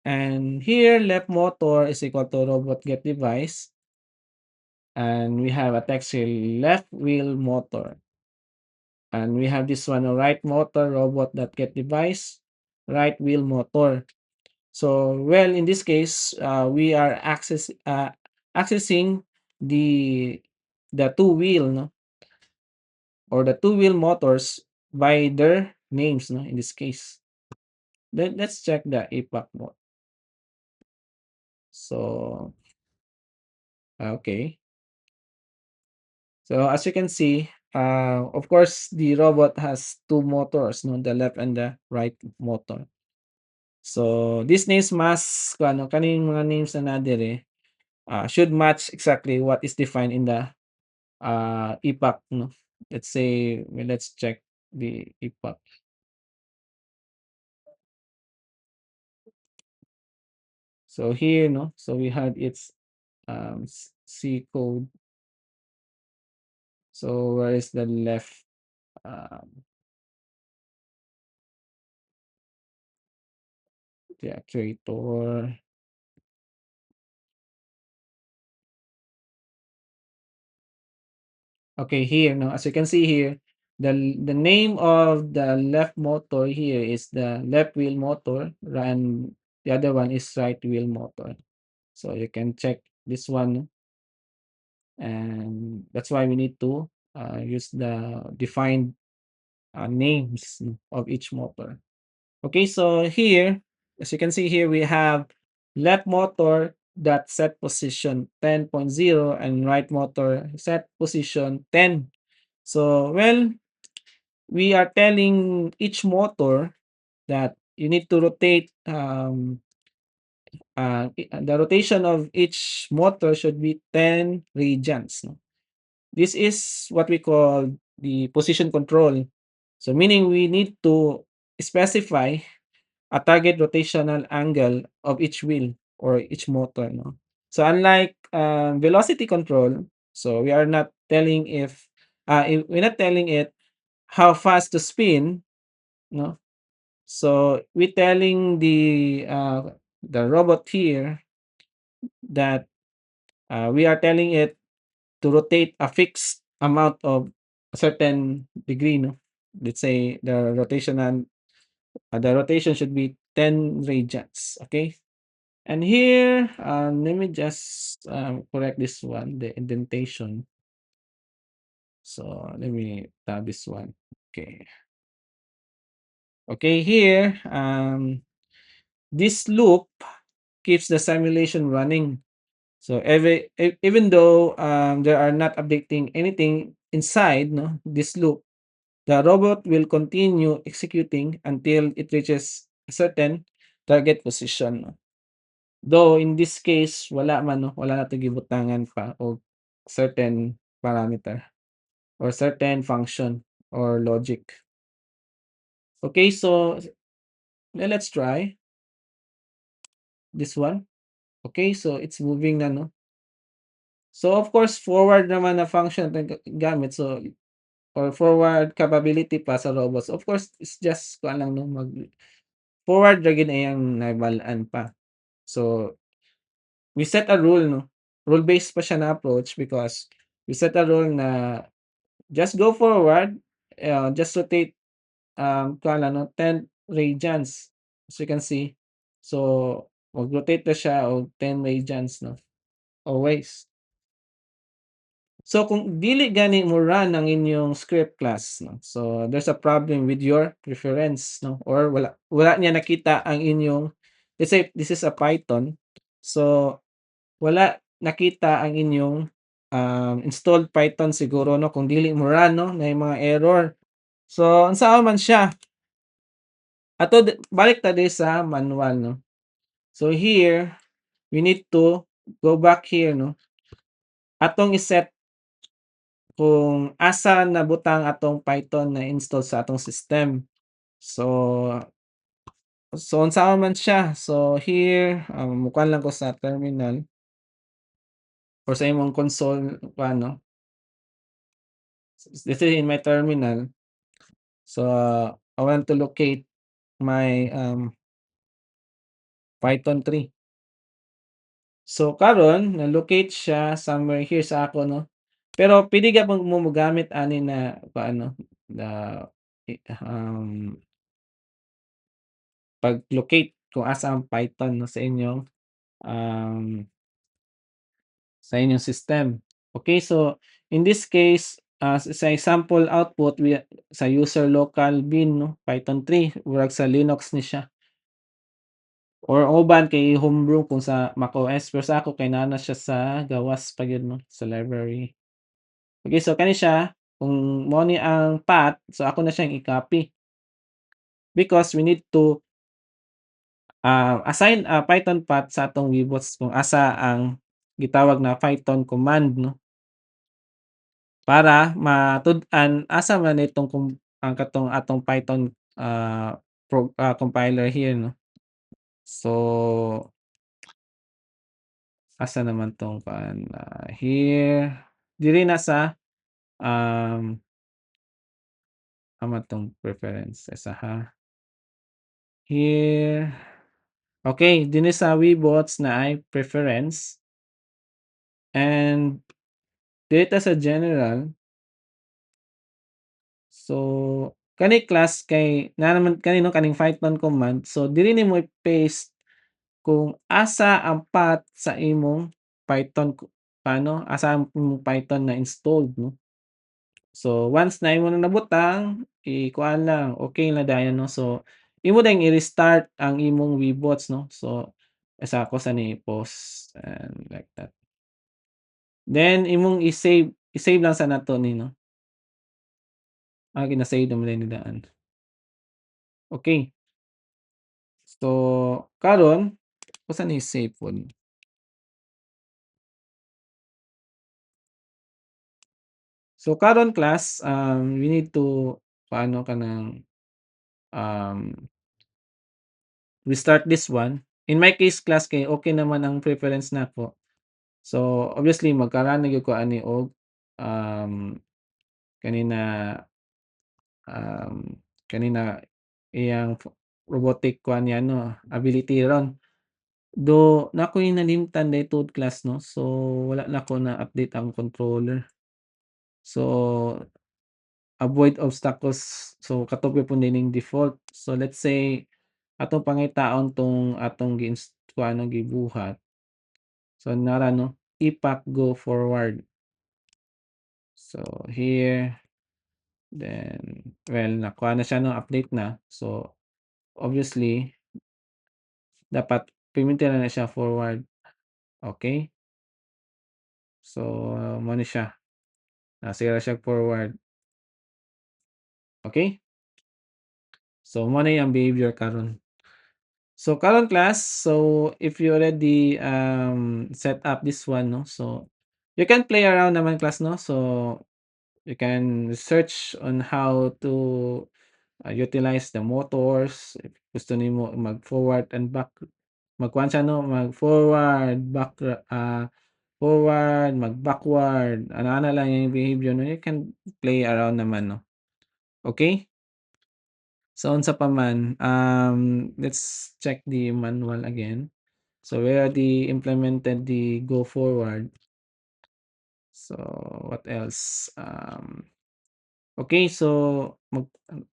and here left motor is equal to robot get device, and we have a text here left wheel motor, and we have this one, a right motor robot that get device, right wheel motor. So well, in this case, we are accessing the two wheel, no, or the two wheel motors by their names, no, in this case. Let's check the epac mode. So okay. So as you can see, of course, the robot has two motors, no, the left and the right motor. So these names must, kung ano, kaning mga names na nadire, should match exactly what is defined in the epac, no. Let's say, well, let's check the epac. So here, no, so we had its C code. So where is the left um, the actuator? Okay, here, no, as you can see here, the name of the left motor here is the left wheel motor, and the other one is right wheel motor. So you can check this one, and that's why we need to use the defined names of each motor. Okay, so here, as you can see here, we have left motor that set position 10.0 and right motor set position 10. So, well, we are telling each motor that you need to rotate, the rotation of each motor should be 10 radians, no? This is what we call the position control. So meaning we need to specify a target rotational angle of each wheel or each motor, no? So unlike velocity control, so we are not telling if we're not telling it how fast to spin, no? So we're telling the robot here that we are telling it to rotate a fixed amount of a certain degree, no? Let's say the rotation should be 10 radians, okay? And here, let me just correct this one, the indentation. So let me tab this one. Okay. Okay, here, this loop keeps the simulation running. So even though there are not updating anything inside, no, this loop, the robot will continue executing until it reaches a certain target position, no. Though in this case, wala man, no, wala nating gibutangan pa o certain parameter or certain function or logic. Okay, so let's try this one. Okay, so it's moving na, no. So of course, forward naman na function na gamit. So or forward capability pa sa robots. Of course, it's just kuan lang, no, forward ra gyud iyang nahibalaan pa. So we set a rule, no. Rule-based pa siya na approach because we set a rule na just go forward, just rotate, kuwan lang, no, 10 radians, as you can see. So mag-rotate na siya og 10 radians, no, always. So kung dili gani mo run ang inyong script class, no, so there's a problem with your preference, no, or wala niya nakita ang inyong, let's say this is a Python, so wala nakita ang inyong, installed Python siguro, no, kung dili mo run, no, na mga error. So unsaon man siya, balik ta diri sa manual, no. So here, we need to go back here, no, atong iset kung asa nabutang atong Python na install sa atong system. So unsaon man siya, so here, mukuha lang ko sa terminal or sa imong console kuano, this is in my terminal. So, I want to locate my, Python 3. So karon na-locate siya somewhere here sa ako, no. Pero puwede gyapon mo mogamit ani na paano, the, um, pag-locate kung asa ang Python, no, um, sa inyong system. Okay, so in this case, sa example output sa user local bin, no, Python 3 murag sa Linux ni siya. Or uban kay homebrew kung sa macOS, pero sa ako kay naa siya sa gawas pa gyud, no, sa library. Okay, so kani siya, kung mao ni ang path, so ako na siyang i-copy. Because we need to, assign a Python path sa atong Weebots kung asa ang gitawag na Python command, no, para matud-an asa man itong ang katong atong Python, compiler here, no. So asa naman 'tong here, diri na sa, um, ama 'tong preferences, here, okay, dinhi sa Weebots na ay preference and dito sa general, so kani class kay naa naman kani, no, kaning Python command, so diri nimo i-paste kung asa ang path sa imong Python asa ang imong Python na installed, no. So, once na imo na nabutang, kuhaan lang, okey na dayon, no. So, imo dayang i-restart ang imong Weebots, no. So, asa ko sa ni pause and like that. Then imong i-save lang sa nato ni, no. Gina-save naman na ni daan. Okey. So, karon kusa ni save pod. So, karon class, we need to paano ka ng, um, restart this one. In my case class kay okey naman ang preference nako. So, obviously magka-run na gyud ko ani og, um, kanina, um, kanina iyang robotic kuan niya, no, ability ron. Though nako'y nalimtan daytood class 'no, so wala na ko na-update ang controller. So, avoid obstacles, so katubi po nining default. So let's say atong pangitaon 'tong atong kuhanon gibuhat. So nara 'no, ipack go forward. So here, then well nakuha na siya 'no, update na. So obviously dapat piminti na siya forward, okey. So mao ni siya, sige ra siya forward, okey. So mao na ang behavior karon. So karon class, so if you already, set up this one 'no, so you can play around naman class 'no. So you can search on how to, utilize the motors, if gusto nimo mag-forward and back, magkuhan siya 'no, mag-forward, forward, mag-backward, ana-ana lang yung behavior 'no, you can play around naman 'no, okey? So unsa pa man, let's check the manual again. So we already implemented the go forward. So what else? Okay, so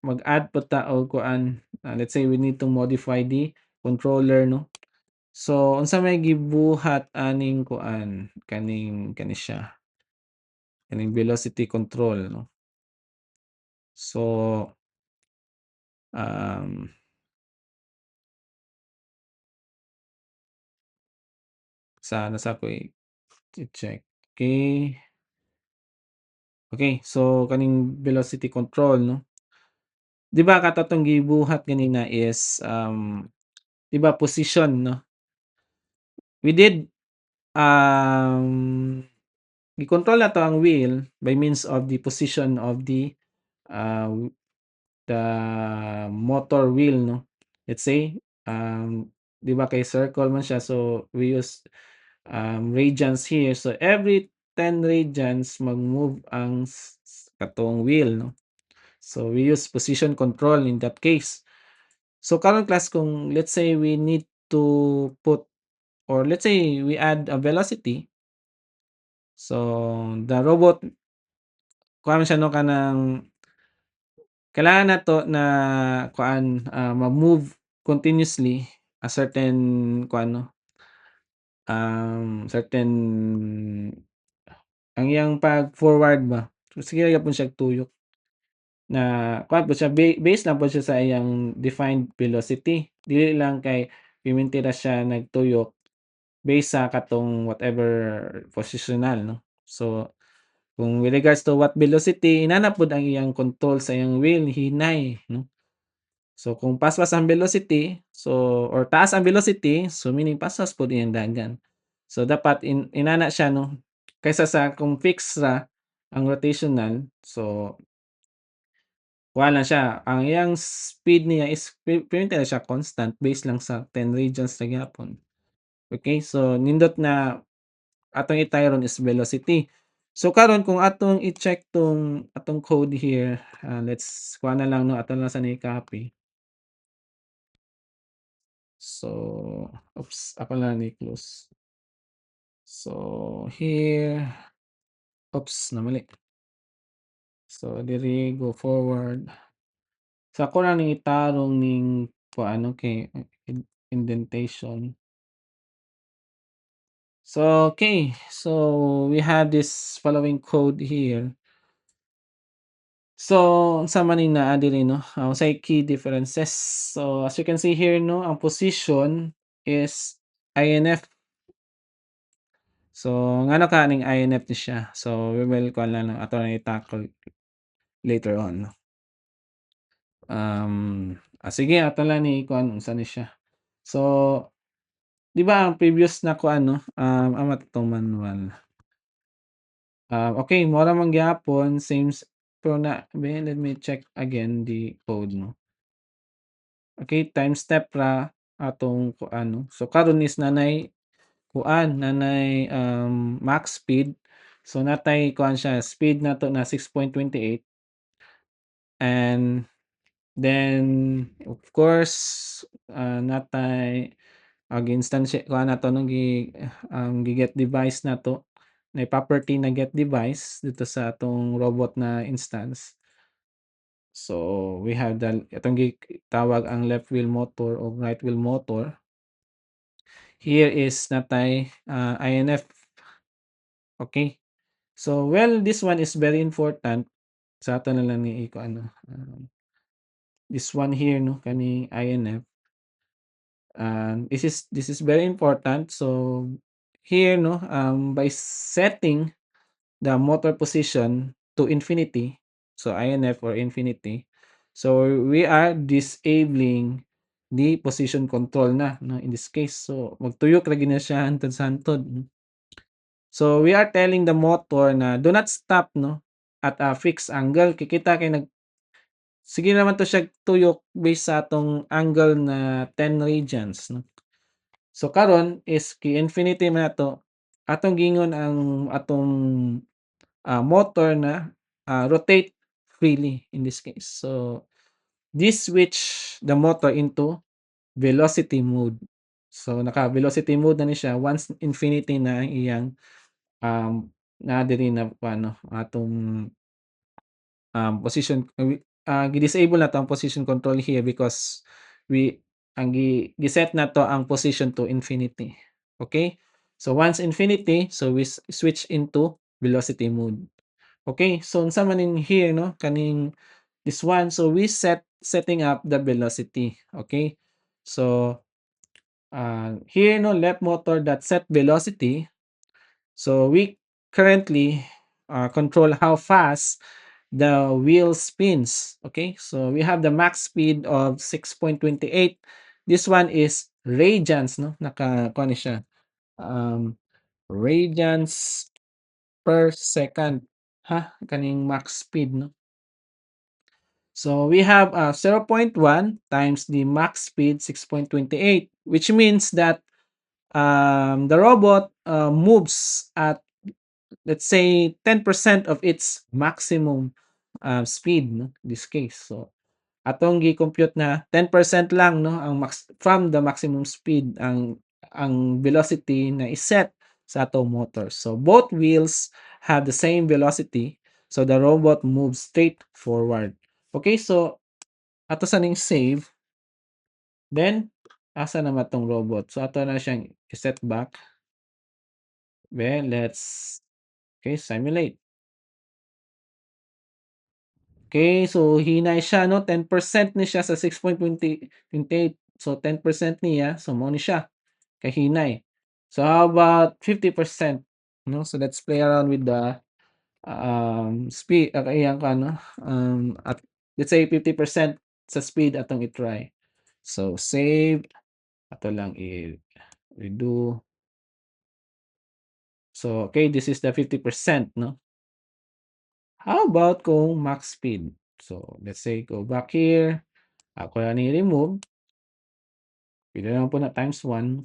mag-add po ta og kuan, let's say we need to modify the controller 'no. So unsa may gibuhat aning kuan, kani siya, kaning velocity control 'no. So, um, nasa ko i-check, okay. Okay, so kaning velocity control 'no, 'di ba kato gibuhat kanina is, 'di ba position 'no? We did, um, gikontrol nato ang wheel by means of the position of uh, the motor wheel 'no. Let's say, 'di ba kay circle man siya, so we use, radians here. So every 10 radians mag-move ang katong wheel 'no. So we use position control in that case. So karon class kung let's say we need to put, or let's say we add a velocity, so the robot kuha man siya 'no, kailangan nato na kuan, ma-move continuously a certain kuan 'no, certain ang iyang pag-forward ba, so sige gyapon siya tuyok na kuan po siya, base lang po siya sa iyang defined velocity. Dili lang kay piminti ra siya nagtuyok base sa katong whatever positional 'no. So kung with regards to what velocity, inana pod ang iyang control sa iyang wheel, hinay 'no. So kung paspas ang velocity, so or taas ang velocity, so meaning paspas pod iyang dagan. So dapat inana siya 'no, kaysa sa kung fix ra ang rotational, so kuha lang siya, ang iyang speed niya is permanent na siya constant based lang sa 10 radians ra gyapon. Okay, so nindot na atong i-try is velocity. So karon kung atong i-check 'tong atong code here, let's kuha na lang 'no, ato na lang sa i-copy. So, oops, ako lang i-close. So here, oops, namali. So diri go forward. So ako na ning itarong ning kuano kay indentation. So okay, so we have this following code here. So unsa man ning naa diri 'no, unsay key differences. So as you can see here 'no, ang position is INF. So ngano kaning INF ni siya. So we will kuha lang ato na i-tackle later on 'no. Sige ato lang ni kuan unsa ni siya. So 'di ba ang previous na kuan 'no, ama 'tong manual. Okay mora man gyapon same pero let me check again the code 'no. Okay, time step ra atong kuan 'no. So karon is nanay kuan, nanay, max speed. So natay kuan siya, speed nato na 6.28, and then of course, natay gi-instansya kuha nato no gi-get device nato, na property na get device dito sa atong robot na instance. So, we have the atong gitawag ang left wheel motor o right wheel motor. Here is natay, INF, okay. So, well, this one is very important sa ato na lang ni ikuano, this one here 'no, kaning INF, and this is very important. So, here 'no, by setting the motor position to infinity, so INF or infinity, so we are disabling the position control na 'no, in this case. So, magtuyok ra gyud na siya hantod sa hantod. So, we are telling the motor na do not stop 'no, at a fixed angle. Kikita kay sige naman 'to siya tuyok based sa atong angle na 10 radians 'no. So, karon is ki-infinity man nato, atong gingon ang atong, motor na, rotate freely in this case. So, this switch the motor into velocity mode. So, naka-velocity mode na ni siya once infinity na ang iyang, naa diri na kuano atong, position, gi-disable nato ang position control here because ang giset nato ang position to infinity, okay? So, once infinity, so we switch into velocity mode. Okay, so unsa man in here 'no, kaning this one, so we setting up the velocity, okay? So, here 'no, left motor that set velocity. So, we currently, control how fast the wheel spins, okay? So, we have the max speed of 6.28. This one is radians 'no, nakakuha ni siya, um, radians per second, kaning max speed 'no. So, we have, 0.1 times the max speed 6.28, which means that, the robot, moves at, let's say, 10% of its maximum, speed 'no, this case. So, atong gi-compute na 10% lang 'no ang from the maximum speed ang velocity na iset sa atong motor. So, both wheels have the same velocity, so the robot moves straight forward. Okay, so ato sa ning save, then asa naman 'tong robot? So, ato na siyang i-set back. Then let's, okay, simulate. Okay, so hinay siya 'no, 10% ni siya sa 6.28. So, 10% niya, so mao ni siya kahinay. So, how about 50%, 'no? So, let's play around with the, speed, iyang kuano, at let's say 50% sa speed atong i-try. So, save, ato lang i-redo. So, okay, this is the 50%, 'no? How about kung max speed? So, let's say go back here, ako lang i-remove, pili naman po na times 1.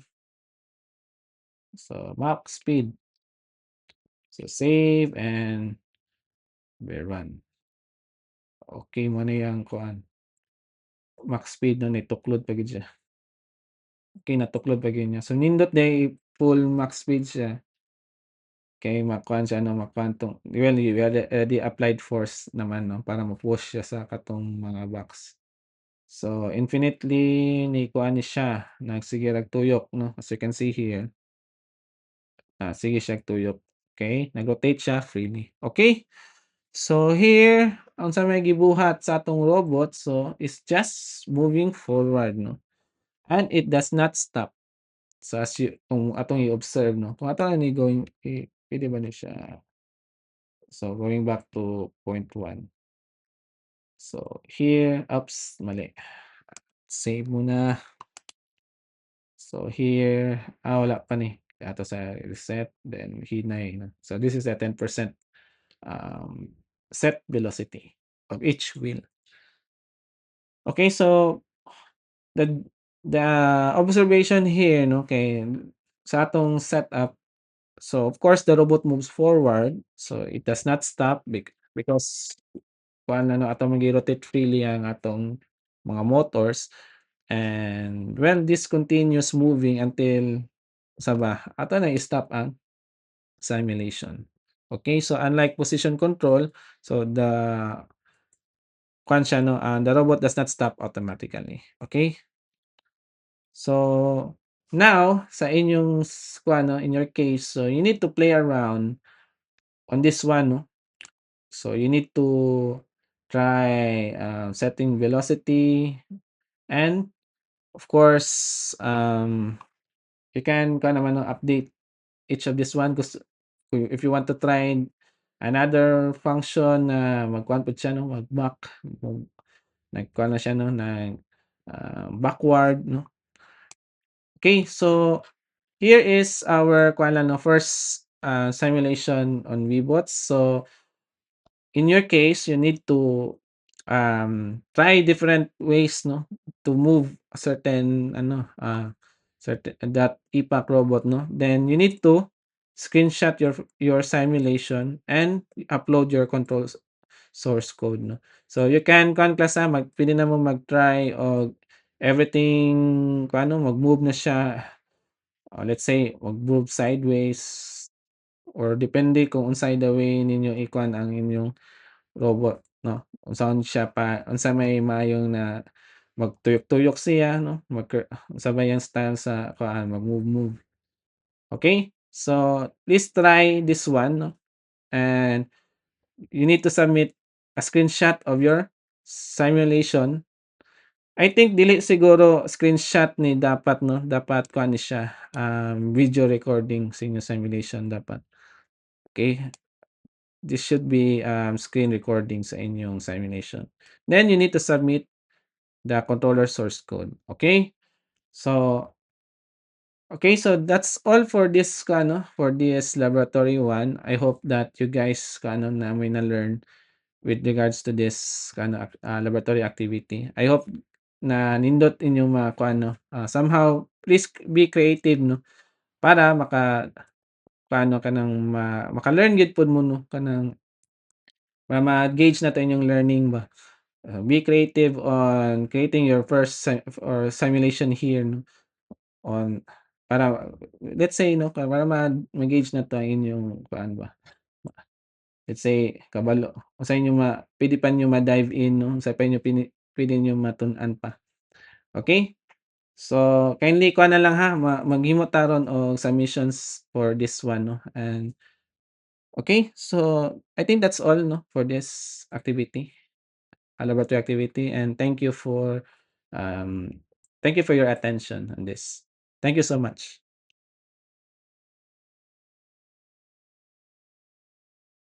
So, max speed. So, save and rerun. Okay mo na yang kuan, max speed nun tuklod pa gyud siya. Okay, natuklod pa gyud niya. So, nindot day full max speed siya, kay makuan siya 'no, makuan 'tong well, we already applied force naman 'no, para ma-push siya sa katong mga box. So, infinitely ni kuan ni siya, nagsige ragtuyok 'no, as you can see here. Sige siya tuyok, okay, nag-rotate siya freely, okay. So, here unsa may gibuhat sa atong robot, so is just moving forward 'no, and it does not stop. So, as kung atong i-observe 'no, kung ato ni going puwede ba ni siya, so going back to point 1. So, here, oops, mali. Save muna. So, here, wala pa ni, ato sa reset, then hinay na. So, this is a 10%, um, set velocity of each wheel. Okay, so the observation here 'no, kay sa atong setup, so of course the robot moves forward, so it does not stop because kuan na 'no, atong magi-rotate freely ang atong mga motors. and well, this continues moving until sa ba ato na i-stop ang simulation. Okay, so unlike position control, so kuwan siya 'no, the robot does not stop automatically. Okay? So, now sa inyong kuwan 'no, in your case, so you need to play around on this one 'no. So, you need to try, setting velocity and of course, you can kuwan naman 'no, update each of this one if you want to try another function na magkuhan pod siya 'no, mag-back, nagkuhan na siya 'no, backward 'no. Okay, so here is our kuwan lang 'no, first, simulation on VBots. So, in your case, you need to, try different ways 'no, to move a certain ano, that EPAC robot 'no. Then you need to screenshot your simulation and upload your control source code 'no. So you can kuwan class, puwede na mo mag-try og everything kung ano, mag-move na siya, let's say mag-move sideways or depende kung unsay the way ninyo ikuwan ang inyong robot 'no, unsa may maayong na magtuyok-tuyok siya 'no, unsa ba yang style sa kuan, mag-move-move. Okay? So, please try this one 'no, and you need to submit a screenshot of your simulation. I think dili siguro screenshot ni dapat 'no, dapat kuan ni siya, video recording sa inyong simulation dapat. Okay? This should be, screen recording sa inyong simulation. Then you need to submit the controller source code. Okay? So, okay, so that's all for this ano, for this laboratory one. I hope that you guys ano na may na-learn with regards to this ano, laboratory activity. I hope na nindot inyong mga kuano, somehow please be creative 'no, para paano ka ng maka-learn gid pod mo 'no, kanang ma-gauge natin yung learning ba. Be creative on creating your first or simulation here 'no, on para let's say 'no, para ma-gauge na 'to ang inyong kuan ba, let's say kabalo unsa inyo puwede pa niyo ma-dive in 'no, unsa pa inyo puwede niyo matun-an pa. Okay? So, kindly kuha na lang ha, maghimo taron og submissions for this one 'no, and okay, so I think that's all 'no, for this activity, laboratory activity, and um, thank you for your attention on this. Thank you so much.